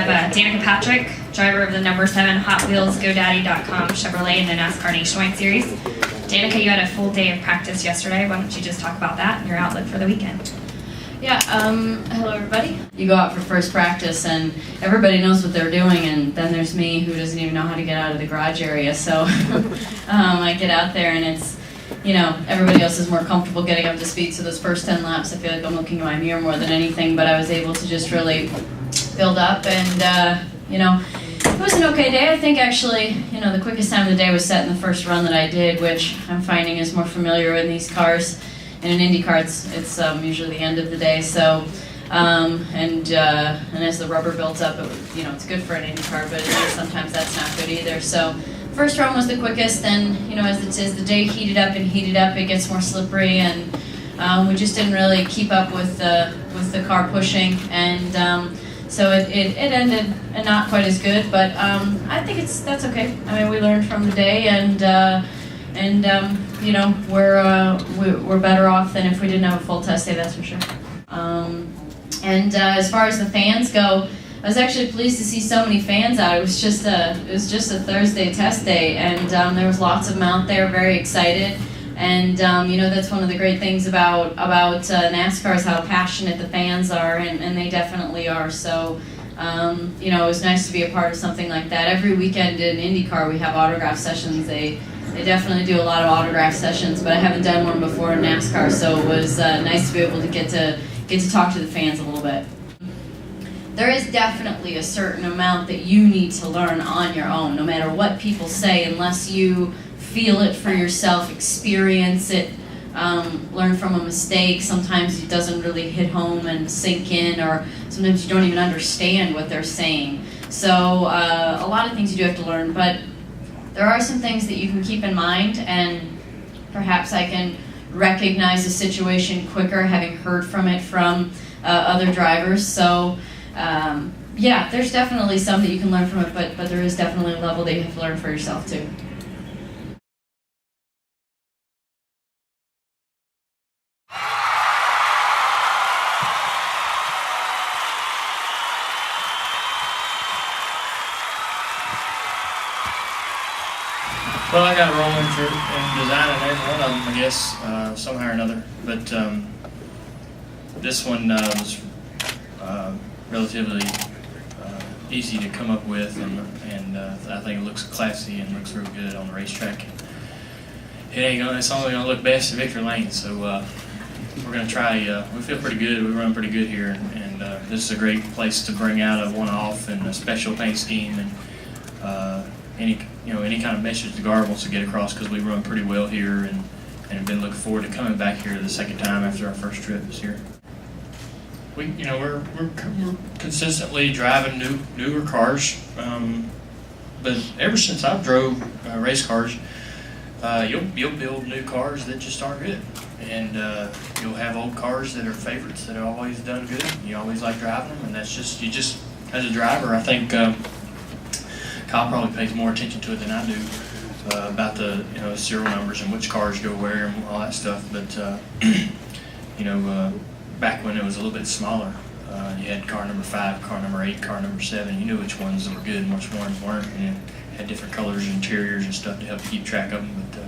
have Danica Patrick, driver of the number 7 Hot Wheels GoDaddy.com Chevrolet in the NASCAR Nationwide Series. Danica, you had a full day of practice yesterday. Why don't you just talk about that and your outlook for the weekend? Yeah, hello everybody. You go out for first practice and everybody knows what they're doing, and then there's me who doesn't even know how to get out of the garage area, so I get out there and it's, you know, everybody else is more comfortable getting up to speed, so those first 10 laps I feel like I'm looking in my mirror more than anything, but I was able to just really build up and, you know, it was an okay day. I think actually, you know, the quickest time of the day was set in the first run that I did, which I'm finding is more familiar in these cars. In an Indy car, it's usually the end of the day. So, and as the rubber builds up, you know, it's good for an Indy car, but sometimes that's not good either. So, first run was the quickest. Then, you know, as the day heated up, it gets more slippery, and we just didn't really keep up with the car pushing, and so it ended not quite as good. But I think that's okay. I mean, we learned from the day, and you know, we're better off than if we didn't have a full test day, that's for sure. And as far as the fans go, I was actually pleased to see so many fans out. It was just a Thursday test day, and there was lots of them out there, very excited. And you know, that's one of the great things about NASCAR is how passionate the fans are, and they definitely are. So you know, it was nice to be a part of something like that. Every weekend in IndyCar we have autograph sessions. They definitely do a lot of autograph sessions, but I haven't done one before in NASCAR, so it was nice to be able to get to talk to the fans a little bit. There is definitely a certain amount that you need to learn on your own, no matter what people say, unless you feel it for yourself, experience it, learn from a mistake. Sometimes it doesn't really hit home and sink in, or sometimes you don't even understand what they're saying. So a lot of things you do have to learn, but there are some things that you can keep in mind, and perhaps I can recognize a situation quicker having heard from it from other drivers. So yeah, there's definitely some that you can learn from it, but there is definitely a level that you have to learn for yourself too. Well, I got rolling for designing every one of them, I guess, somehow or another. But this one was relatively easy to come up with, and I think it looks classy and looks real good on the racetrack. It's only gonna look best in Victory Lane, so we're gonna try. We feel pretty good. We run pretty good here, and this is a great place to bring out a one-off and a special paint scheme, and any kind of message the guard wants to get across, because we run pretty well here, and have been looking forward to coming back here the second time after our first trip this year. We're consistently driving newer cars, but ever since I've drove race cars, you'll build new cars that just aren't good, and you'll have old cars that are favorites that have always done good. You always like driving them, and that's just as a driver, I think. Kyle probably pays more attention to it than I do, about the serial numbers and which cars go where and all that stuff. But back when it was a little bit smaller, you had car number 5, car number 8, car number 7. You knew which ones were good and which ones weren't, and it had different colors and interiors and stuff to help keep track of them. But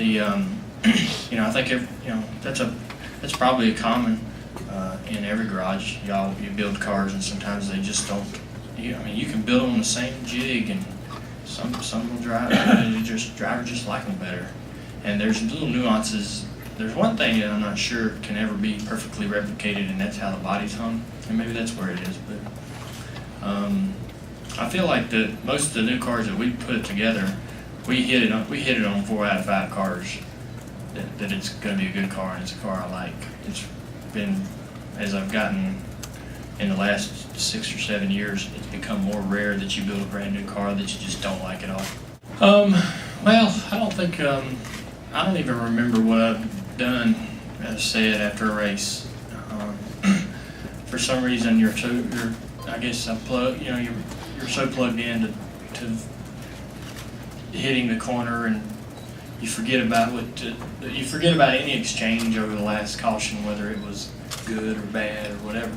I think that's probably a common in every garage. You build cars, and sometimes they just don't. You can build them on the same jig, and some will drive. Drivers just like them better. And there's little nuances. There's one thing that I'm not sure can ever be perfectly replicated, and that's how the body's hung. And maybe that's where it is. But I feel like most of the new cars that we put together, we hit it on 4 out of 5 cars. That it's going to be a good car, and it's a car I like. It's been, as I've gotten in the last 6 or 7 years, it's become more rare that you build a brand new car that you just don't like at all. Well, I don't think, I don't even remember what I've done, as said, after a race. For some reason, you're so plugged in to hitting the corner, and you forget about any exchange over the last caution, whether it was good or bad or whatever.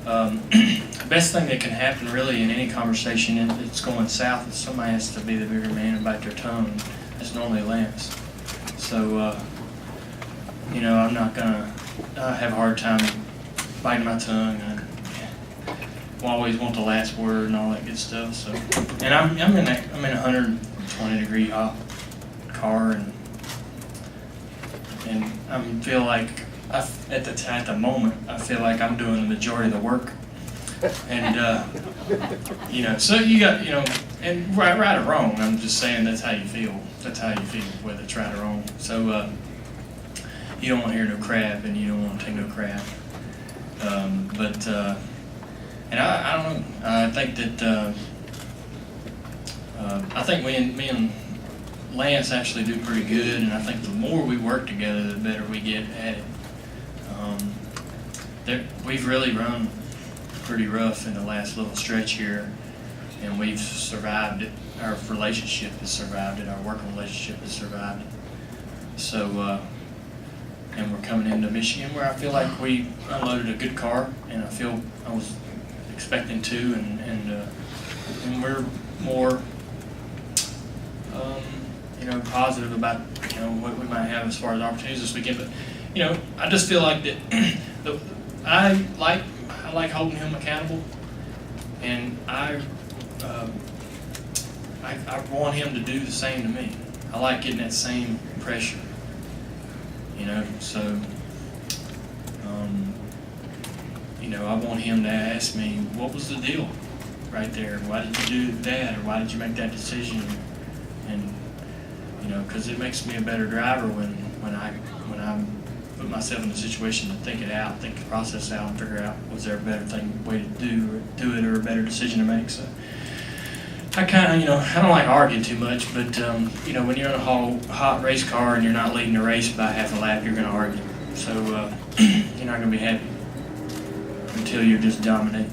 The best thing that can happen really in any conversation that's going south is somebody has to be the bigger man and bite their tongue. That's normally Lance. So, you know, I'm not gonna have a hard time biting my tongue. I always want the last word and all that good stuff. So, and I'm in a 120-degree hot car, and I feel like at the moment I feel like I'm doing the majority of the work. And you know, so you got, you know, and right or wrong, I'm just saying that's how you feel. That's how you feel, whether it's right or wrong. So you don't want to hear no crap, and you don't want to take no crap. And I don't know. I think that I think me and Lance actually do pretty good, and I think the more we work together, the better we get at it. We've really run pretty rough in the last little stretch here, and we've survived it. Our relationship has survived it. Our working relationship has survived it. So, and we're coming into Michigan where I feel like we unloaded a good car, and I was expecting to, and we're more, you know, positive about, you know, what we might have as far as opportunities this weekend. But, you know, I just feel like that I like holding him accountable, and I want him to do the same to me. I like getting that same pressure, you know. So, you know, I want him to ask me, what was the deal right there? Why did you do that, or why did you make that decision? And you know, because it makes me a better driver when I put myself in a situation to think it out, think the process out, and figure out was there a better way to do it, or a better decision to make. So I kind of, you know, I don't like arguing too much, but you know, when you're in a hot race car and you're not leading the race by half a lap, you're going to argue. So you're not going to be happy until you're just dominating.